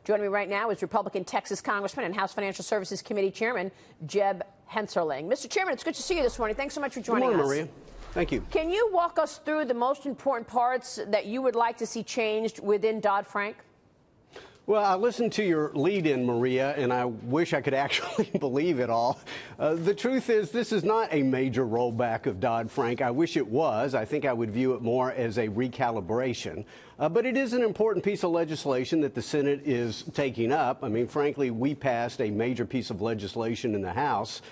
Joining me right now is Republican Texas Congressman and House Financial Services Committee Chairman Jeb Hensarling. Mr. Chairman, it's good to see you this morning. Thanks so much for joining us. Good morning, Maria. Thank you. Can you walk us through the most important parts that you would like to see changed within Dodd-Frank? Well, I listened to your lead-in, Maria, and I wish I could actually believe it all. The truth is, this is not a major rollback of Dodd-Frank. I wish it was. I think I would view it more as a recalibration. But it is an important piece of legislation that the Senate is taking up. I mean, frankly, we passed a major piece of legislation in the House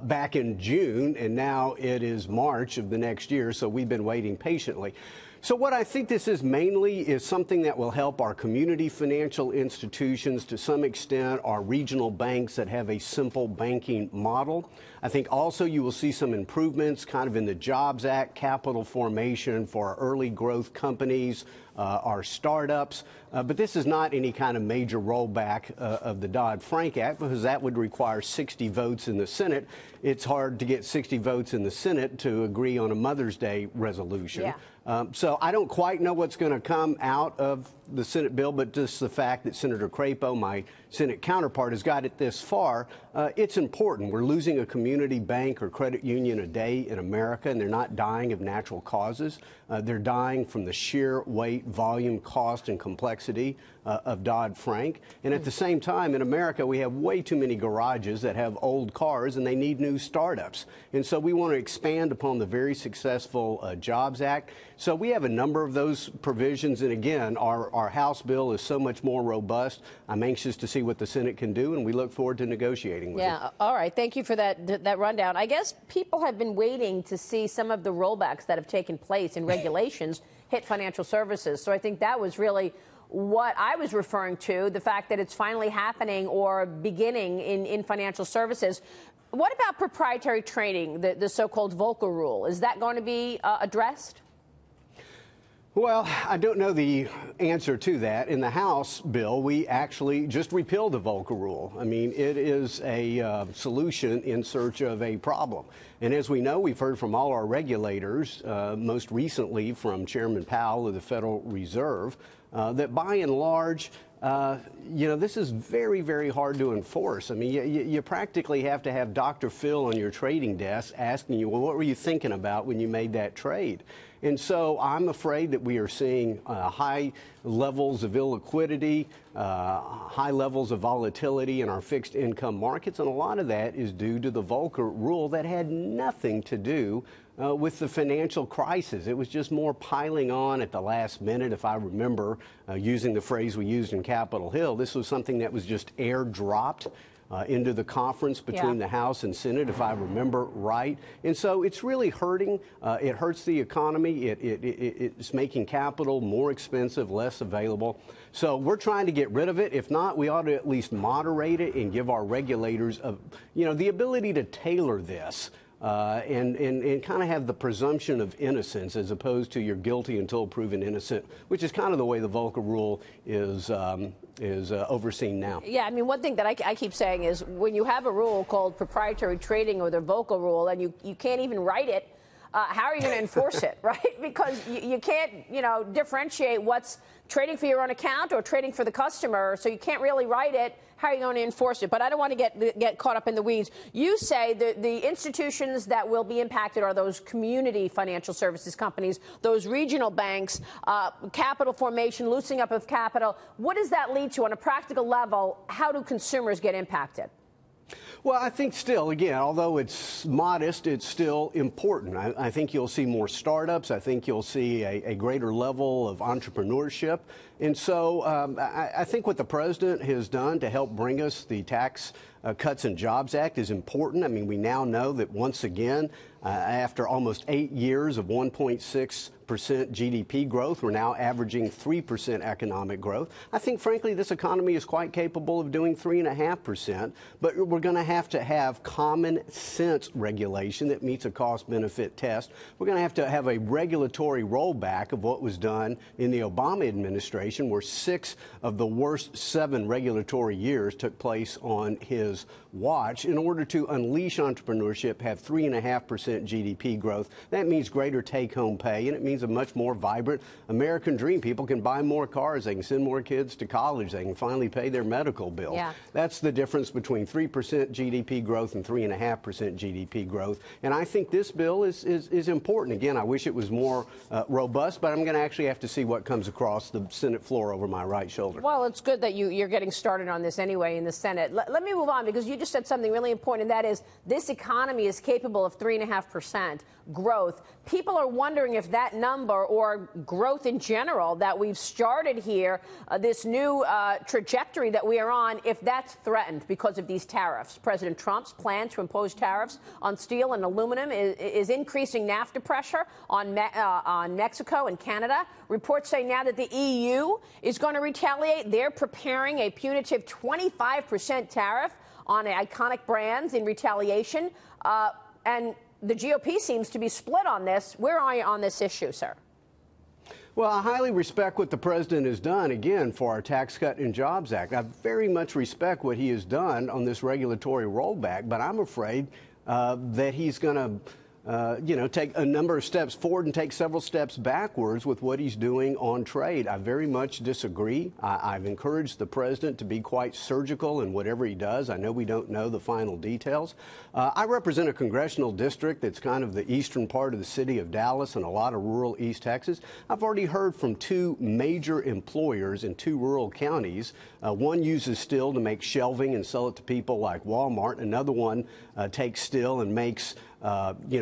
back in June, and now it is March of the next year, so we've been waiting patiently. So what I think this is mainly is something that will help our community financial institutions, to some extent our regional banks that have a simple banking model. I think also you will see some improvements kind of in the Jobs Act, capital formation for our early growth companies, our startups. But this is not any kind of major rollback of the Dodd-Frank Act, because that would require 60 votes in the Senate. It's hard to get 60 votes in the Senate to agree on a Mother's Day resolution. Yeah. So I don't quite know what's going to come out of the Senate bill, but just the fact that Senator Crapo, my Senate counterpart, has got it this far, it's important. We're losing a community bank or credit union a day in America, and they're not dying of natural causes. They're dying from the sheer weight, volume, cost, and complexity of Dodd-Frank. And at the same time, in America, we have way too many garages that have old cars, and they need new startups. And so we want to expand upon the very successful Jobs Act. So we have a number of those provisions. And again, our House bill is so much more robust. I'm anxious to see what the Senate can do, and we look forward to negotiating with it. Yeah, all right. Thank you for that rundown. I guess people have been waiting to see some of the rollbacks that have taken place in regulations hit financial services. So I think that was really what I was referring to, the fact that it's finally happening or beginning in financial services. What about proprietary trading, the so-called Volcker rule? Is that going to be addressed? Well, I don't know the answer to that. In the House bill, we actually just repealed the Volcker rule. I mean, it is a solution in search of a problem. And as we know, we've heard from all our regulators, most recently from Chairman Powell of the Federal Reserve, that by and large, this is very, very hard to enforce. I mean, you practically have to have Dr. Phil on your trading desk asking you, well, what were you thinking about when you made that trade? And so I'm afraid that we are seeing high levels of illiquidity, high levels of volatility in our fixed income markets. And a lot of that is due to the Volcker rule that had nothing to do with the financial crisis. It was just more piling on at the last minute. If I remember using the phrase we used in Capitol Hill, this was something that was just airdropped into the conference between the House and Senate, if I remember right. And so it's really hurting. It hurts the economy. It's making capital more expensive, less available. So we're trying to get rid of it. If not, we ought to at least moderate it and give our regulators, the ability to tailor this. And kind of have the presumption of innocence as opposed to you're guilty until proven innocent, which is kind of the way the Volcker rule is overseen now. Yeah, I mean, one thing that I keep saying is when you have a rule called proprietary trading or the Volcker rule and you can't even write it, how are you going to enforce it, right? Because you can't, differentiate what's trading for your own account or trading for the customer, so you can't really write it. How are you going to enforce it? But I don't want to get caught up in the weeds. You say that the institutions that will be impacted are those community financial services companies, those regional banks, capital formation, loosening up of capital. What does that lead to on a practical level? How do consumers get impacted? Well, I think still, again, although it's modest, it's still important. I think you'll see more startups. I think you'll see a greater level of entrepreneurship. And so I think what the president has done to help bring us the Tax Cuts and Jobs Act is important. I mean, we now know that once again, after almost 8 years of 1.6% GDP growth, we're now averaging 3% economic growth. I think, frankly, this economy is quite capable of doing 3.5%, but we're going to to have common sense regulation that meets a cost-benefit test. We're going to have a regulatory rollback of what was done in the Obama administration, where 6 of the worst 7 regulatory years took place on his watch, in order to unleash entrepreneurship, have 3.5% GDP growth. That means greater take-home pay, and it means a much more vibrant American dream. People can buy more cars, they can send more kids to college, they can finally pay their medical bills. Yeah. That's the difference between 3% GDP growth and 3.5% GDP growth. And I think this bill is important. Again, I wish it was more robust, but I'm going to actually have to see what comes across the Senate floor over my right shoulder. Well, it's good that you're getting started on this anyway in the Senate. Let me move on, because you just said something really important, and that is this economy is capable of 3.5% growth. People are wondering if that number, or growth in general, that we've started here, this new trajectory that we are on, if that's threatened because of these tariffs. President Trump's plan to impose tariffs on steel and aluminum is increasing NAFTA pressure on Mexico and Canada. Reports say now that the EU is going to retaliate. They're preparing a punitive 25% tariff on iconic brands in retaliation. And the GOP seems to be split on this. Where are you on this issue, sir? Well, I highly respect what the president has done, again, for our Tax Cut and Jobs Act. I very much respect what he has done on this regulatory rollback, but I'm afraid that he's going to take a number of steps forward and take several steps backwards with what he's doing on trade. I very much disagree. I've encouraged the president to be quite surgical in whatever he does. I know we don't know the final details. I represent a congressional district that's kind of the eastern part of the city of Dallas and a lot of rural East Texas. I've already heard from 2 major employers in 2 rural counties. One uses steel to make shelving and sell it to people like Walmart. Another one takes steel and makes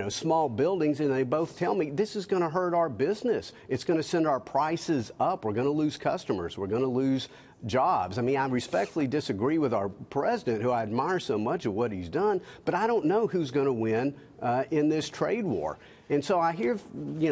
small buildings, and they both tell me this is going to hurt our business. It's going to send our prices up. We're going to lose customers. We're going to lose jobs. I mean, I respectfully disagree with our president, who I admire so much of what he's done, but I don't know who's going to win in this trade war. And so I hear,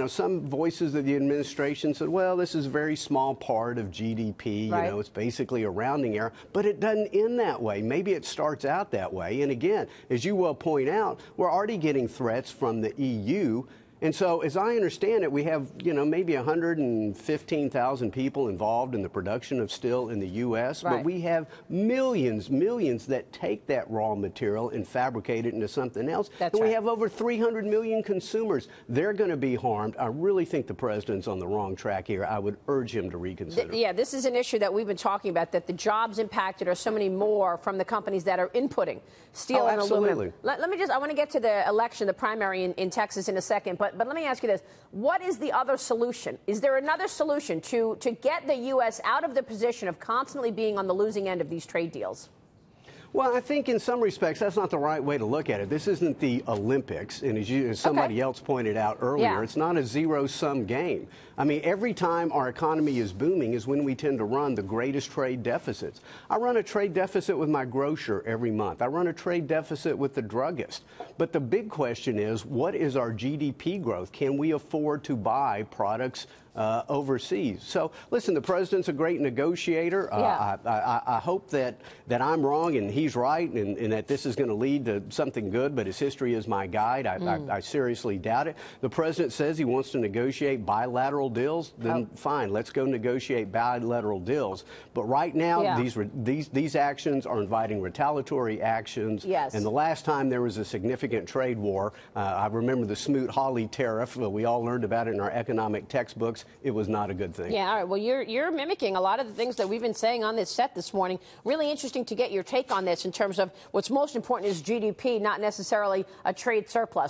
some voices of the administration said, well, this is a very small part of GDP. Right. It's basically a rounding error. But it doesn't end that way. Maybe it starts out that way. And again, as you well point out, we're already getting threats from the EU. And so, as I understand it, we have, maybe 115,000 people involved in the production of steel in the U.S., right. But we have millions that take that raw material and fabricate it into something else. That's and we right. have over 300 million consumers. They're going to be harmed. I really think the president's on the wrong track here. I would urge him to reconsider. Yeah, this is an issue that we've been talking about, that the jobs impacted are so many more from the companies that are inputting steel and aluminum. Let me I want to get to the election, the primary in Texas in a second, but let me ask you this. What is the other solution? Is there another solution to get the U.S. out of the position of constantly being on the losing end of these trade deals? Well, I think in some respects that's not the right way to look at it. This isn't the Olympics, and as somebody else pointed out earlier, It's not a zero-sum game. I mean, every time our economy is booming is when we tend to run the greatest trade deficits. I run a trade deficit with my grocer every month. I run a trade deficit with the druggist. But the big question is, what is our GDP growth? Can we afford to buy products overseas? So, listen, the president's a great negotiator. I hope that I'm wrong and he's right, and that this is going to lead to something good, but his history is my guide. I seriously doubt it. The president says he wants to negotiate bilateral deals. Then fine, let's go negotiate bilateral deals. But right now, these actions are inviting retaliatory actions. Yes. And the last time there was a significant trade war, I remember the Smoot-Hawley tariff. We all learned about it in our economic textbooks. It was not a good thing. Yeah, all right. Well, you're mimicking a lot of the things that we've been saying on this set this morning. Really interesting to get your take on this in terms of what's most important is GDP, not necessarily a trade surplus.